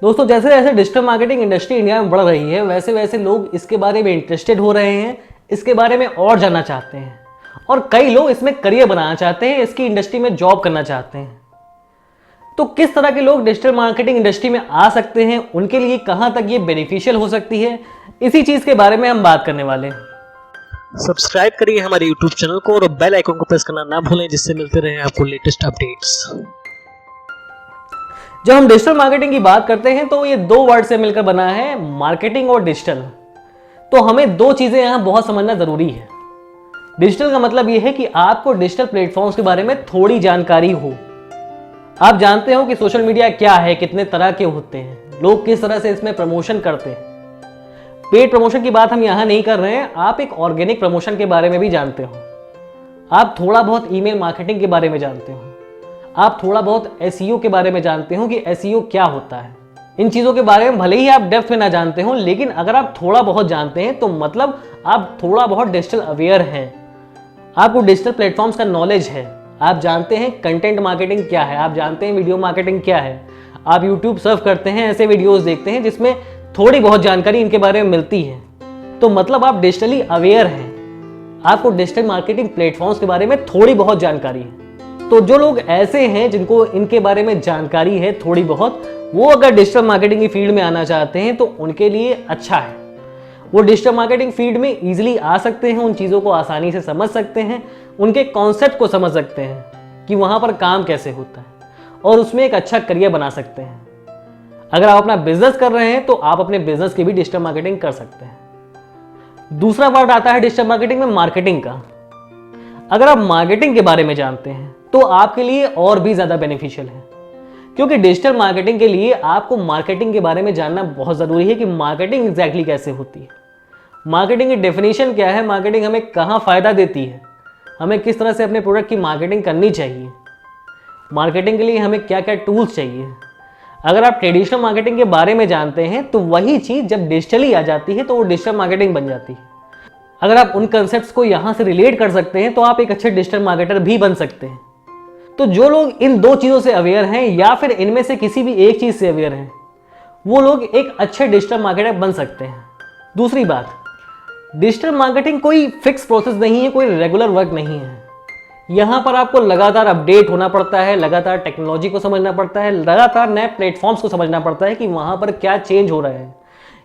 दोस्तों, जैसे जैसे डिजिटल मार्केटिंग इंडस्ट्री इंडिया में बढ़ रही है, वैसे वैसे लोग इसके बारे में इंटरेस्टेड हो रहे हैं, इसके बारे में और जानना चाहते हैं और कई लोग इसमें करियर बनाना चाहते हैं, इसकी इंडस्ट्री में जॉब करना चाहते हैं। तो किस तरह के लोग डिजिटल मार्केटिंग इंडस्ट्री में आ सकते हैं, उनके लिए कहां तक ये बेनिफिशियल हो सकती है, इसी चीज के बारे में हम बात करने वाले हैं। सब्सक्राइब करिए हमारे YouTube चैनल को और बेल आइकन को प्रेस करना ना भूलें, जिससे मिलते रहे आपको लेटेस्ट अपडेट्स। जब हम डिजिटल मार्केटिंग की बात करते हैं तो ये दो वर्ड से मिलकर बना है, मार्केटिंग और डिजिटल। तो हमें दो चीजें यहां बहुत समझना जरूरी है। डिजिटल का मतलब यह है कि आपको डिजिटल प्लेटफॉर्म्स के बारे में थोड़ी जानकारी हो। आप जानते हो कि सोशल मीडिया क्या है, कितने तरह के होते हैं, लोग किस तरह से इसमें प्रमोशन करते हैं। पेड प्रमोशन की बात हम यहां नहीं कर रहे हैं, आप एक ऑर्गेनिक प्रमोशन के बारे में भी जानते हो। आप थोड़ा बहुत ईमेल मार्केटिंग के बारे में जानते हो। आप थोड़ा बहुत एसईओ के बारे में जानते हो कि एसईओ क्या होता है। इन चीज़ों के बारे में भले ही आप डेप्थ में ना जानते हो, लेकिन अगर आप थोड़ा बहुत जानते हैं तो मतलब आप थोड़ा बहुत डिजिटल अवेयर हैं, आपको डिजिटल प्लेटफॉर्म्स का नॉलेज है। आप जानते हैं कंटेंट मार्केटिंग क्या है, आप जानते हैं वीडियो मार्केटिंग क्या है। आप यूट्यूब सर्फ करते हैं, ऐसे वीडियोस देखते हैं जिसमें थोड़ी बहुत जानकारी इनके बारे में मिलती है, तो मतलब आप डिजिटली अवेयर हैं, आपको डिजिटल मार्केटिंग प्लेटफॉर्म्स के बारे में थोड़ी बहुत जानकारी है। तो जो लोग ऐसे हैं जिनको इनके बारे में जानकारी है थोड़ी बहुत, वो अगर डिजिटल मार्केटिंग की फील्ड में आना चाहते हैं तो उनके लिए अच्छा है। वो डिजिटल मार्केटिंग फील्ड में इजीली आ सकते हैं, उन चीज़ों को आसानी से समझ सकते हैं, उनके कॉन्सेप्ट को समझ सकते हैं कि वहाँ पर काम कैसे होता है और उसमें एक अच्छा करियर बना सकते हैं। अगर आप अपना बिजनेस कर रहे हैं तो आप अपने बिजनेस की भी डिजिटल मार्केटिंग कर सकते हैं। दूसरा पार्ट आता है डिजिटल मार्केटिंग में मार्केटिंग का। अगर आप मार्केटिंग के बारे में जानते हैं तो आपके लिए और भी ज़्यादा बेनिफिशियल है, क्योंकि डिजिटल मार्केटिंग के लिए आपको मार्केटिंग के बारे में जानना बहुत ज़रूरी है कि मार्केटिंग एग्जैक्टली कैसे होती है, मार्केटिंग की डेफिनेशन क्या है, मार्केटिंग हमें कहाँ फ़ायदा देती है, हमें किस तरह से अपने प्रोडक्ट की मार्केटिंग करनी चाहिए, मार्केटिंग के लिए हमें क्या क्या टूल्स चाहिए। अगर आप ट्रेडिशनल मार्केटिंग के बारे में जानते हैं तो वही चीज़ जब डिजिटली आ जाती है तो वो डिजिटल मार्केटिंग बन जाती है। अगर आप उन कंसेप्ट्स को यहाँ से रिलेट कर सकते हैं तो आप एक अच्छे डिजिटल मार्केटर भी बन सकते हैं। तो जो लोग इन दो चीज़ों से अवेयर हैं या फिर इनमें से किसी भी एक चीज़ से अवेयर हैं, वो लोग एक अच्छे डिजिटल मार्केटर बन सकते हैं। दूसरी बात, डिजिटल मार्केटिंग कोई फिक्स प्रोसेस नहीं है, कोई रेगुलर वर्क नहीं है। यहाँ पर आपको लगातार अपडेट होना पड़ता है, लगातार टेक्नोलॉजी को समझना पड़ता है, लगातार नए प्लेटफॉर्म्स को समझना पड़ता है कि वहाँ पर क्या चेंज हो रहा है,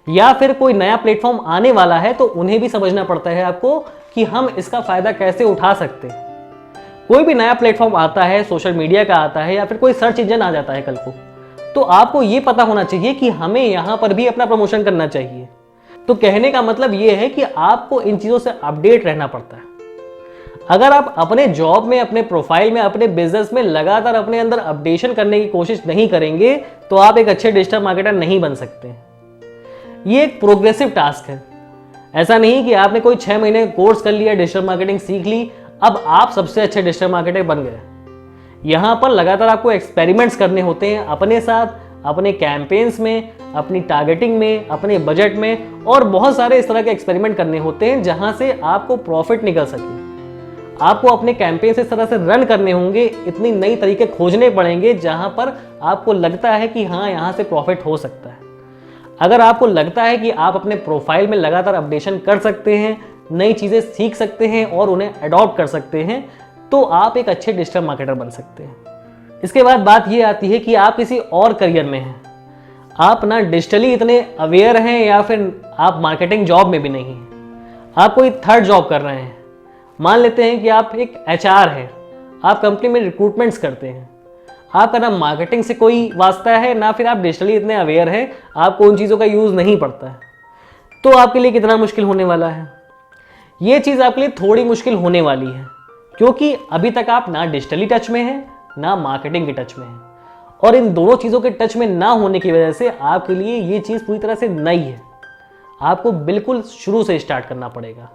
या फिर कोई नया प्लेटफॉर्म आने वाला है तो उन्हें भी समझना पड़ता है आपको कि हम इसका फ़ायदा कैसे उठा सकते हैं। कोई भी नया प्लेटफॉर्म आता है, सोशल मीडिया का आता है या फिर कोई सर्च इंजन आ जाता है कल को, तो आपको ये पता होना चाहिए कि हमें यहाँ पर भी अपना प्रमोशन करना चाहिए। तो कहने का मतलब ये है कि आपको इन चीज़ों से अपडेट रहना पड़ता है। अगर आप अपने जॉब में, अपने प्रोफाइल में, अपने बिजनेस में लगातार अपने अंदर अपडेशन करने की कोशिश नहीं करेंगे तो आप एक अच्छे डिजिटल मार्केटर नहीं बन सकते। ये एक प्रोग्रेसिव टास्क है। ऐसा नहीं कि आपने कोई 6 महीने कोर्स कर लिया, डिजिटल मार्केटिंग सीख ली, अब आप सबसे अच्छे डिजिटल मार्केटर बन गए। यहाँ पर लगातार आपको एक्सपेरिमेंट्स करने होते हैं अपने साथ, अपने कैंपेन्स में, अपनी टारगेटिंग में, अपने बजट में, और बहुत सारे इस तरह के एक्सपेरिमेंट करने होते हैं जहाँ से आपको प्रॉफिट निकल सके। आपको अपने कैंपेन्स इस तरह से रन करने होंगे, इतनी नई तरीके खोजने पड़ेंगे जहाँ पर आपको लगता है कि हाँ, यहाँ से प्रॉफिट हो सकता है। अगर आपको लगता है कि आप अपने प्रोफाइल में लगातार अपडेशन कर सकते हैं, नई चीज़ें सीख सकते हैं और उन्हें अडॉप्ट कर सकते हैं, तो आप एक अच्छे डिजिटल मार्केटर बन सकते हैं। इसके बाद बात ये आती है कि आप किसी और करियर में हैं, आप ना डिजिटली इतने अवेयर हैं या फिर आप मार्केटिंग जॉब में भी नहीं हैं, आप कोई थर्ड जॉब कर रहे हैं। मान लेते हैं कि आप एक HR हैं, आप कंपनी में रिक्रूटमेंट्स करते हैं, आपका ना मार्केटिंग से कोई वास्ता है ना फिर आप डिजिटली इतने अवेयर हैं, आपको उन चीज़ों का यूज़ नहीं पड़ता है, तो आपके लिए कितना मुश्किल होने वाला है। ये चीज़ आपके लिए थोड़ी मुश्किल होने वाली है, क्योंकि अभी तक आप ना डिजिटली टच में हैं ना मार्केटिंग के टच में हैं, और इन दोनों चीज़ों के टच में ना होने की वजह से आपके लिए ये चीज़ पूरी तरह से नई है। आपको बिल्कुल शुरू से स्टार्ट करना पड़ेगा।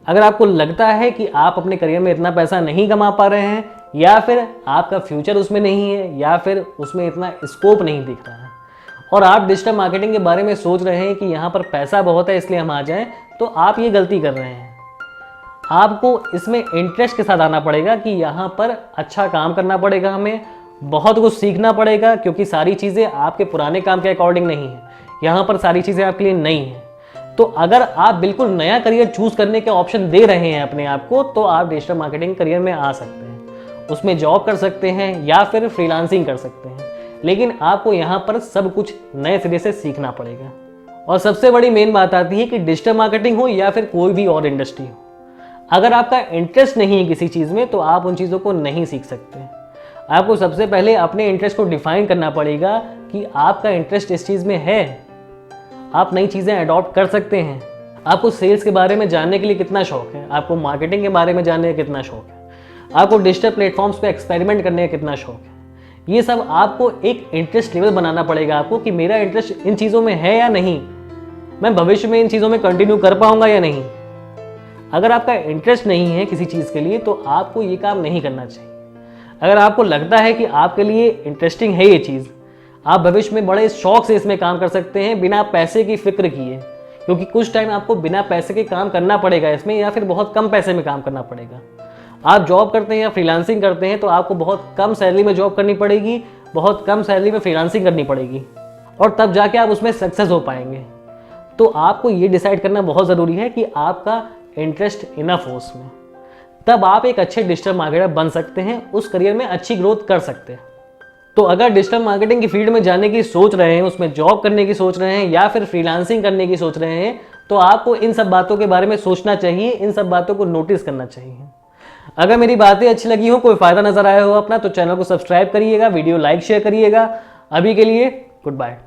अगर आपको लगता है कि आप अपने करियर में इतना पैसा नहीं कमा पा रहे हैं, या फिर आपका फ्यूचर उसमें नहीं है, या फिर उसमें इतना स्कोप नहीं दिख रहा है, और आप डिजिटल मार्केटिंग के बारे में सोच रहे हैं कि यहाँ पर पैसा बहुत है इसलिए हम आ जाएं, तो आप ये गलती कर रहे हैं। आपको इसमें इंटरेस्ट के साथ आना पड़ेगा कि यहाँ पर अच्छा काम करना पड़ेगा हमें, बहुत कुछ सीखना पड़ेगा, क्योंकि सारी चीज़ें आपके पुराने काम के अकॉर्डिंग नहीं है। यहाँ पर सारी चीज़ें आपके लिए नई हैं। तो अगर आप बिल्कुल नया करियर चूज करने के ऑप्शन दे रहे हैं अपने आप को, तो आप डिजिटल मार्केटिंग करियर में आ सकते हैं। उसमें जॉब कर सकते हैं या फिर फ्रीलांसिंग कर सकते हैं, लेकिन आपको यहाँ पर सब कुछ नए सिरे से सीखना पड़ेगा। और सबसे बड़ी मेन बात आती है कि डिजिटल मार्केटिंग हो या फिर कोई भी और इंडस्ट्री हो, अगर आपका इंटरेस्ट नहीं है किसी चीज़ में तो आप उन चीज़ों को नहीं सीख सकते। आपको सबसे पहले अपने इंटरेस्ट को डिफाइन करना पड़ेगा कि आपका इंटरेस्ट इस चीज़ में है। आप नई चीज़ें अडॉप्ट कर सकते हैं। आपको सेल्स के बारे में जानने के लिए कितना शौक है, आपको मार्केटिंग के बारे में जानने का कितना शौक है, आपको डिजिटल प्लेटफॉर्म्स पे एक्सपेरिमेंट करने का कितना शौक है, ये सब आपको एक इंटरेस्ट लेवल बनाना पड़ेगा आपको कि मेरा इंटरेस्ट इन चीज़ों में है या नहीं, मैं भविष्य में इन चीज़ों में कंटिन्यू कर पाऊंगा या नहीं। अगर आपका इंटरेस्ट नहीं है किसी चीज़ के लिए तो आपको ये काम नहीं करना चाहिए। अगर आपको लगता है कि आपके लिए इंटरेस्टिंग है ये चीज़, आप भविष्य में बड़े शौक से इसमें काम कर सकते हैं बिना पैसे की फिक्र किए, क्योंकि कुछ टाइम आपको बिना पैसे के काम करना पड़ेगा इसमें, या फिर बहुत कम पैसे में काम करना पड़ेगा। आप जॉब करते हैं या फ्रीलांसिंग करते हैं तो आपको बहुत कम सैलरी में जॉब करनी पड़ेगी, बहुत कम सैलरी में फ्रीलांसिंग करनी पड़ेगी, और तब जाके आप उसमें सक्सेस हो पाएंगे। तो आपको ये डिसाइड करना बहुत ज़रूरी है कि आपका इंटरेस्ट इनफ हो उसमें, तब आप एक अच्छे डिजिटल मार्केटर बन सकते हैं, उस करियर में अच्छी ग्रोथ कर सकते हैं। तो अगर डिजिटल मार्केटिंग की फील्ड में जाने की सोच रहे हैं, उसमें जॉब करने की सोच रहे हैं या फिर फ्रीलांसिंग करने की सोच रहे हैं, तो आपको इन सब बातों के बारे में सोचना चाहिए, इन सब बातों को नोटिस करना चाहिए। अगर मेरी बातें अच्छी लगी हो, कोई फायदा नजर आया हो अपना, तो चैनल को सब्सक्राइब करिएगा, वीडियो लाइक शेयर करिएगा। अभी के लिए गुड बाय।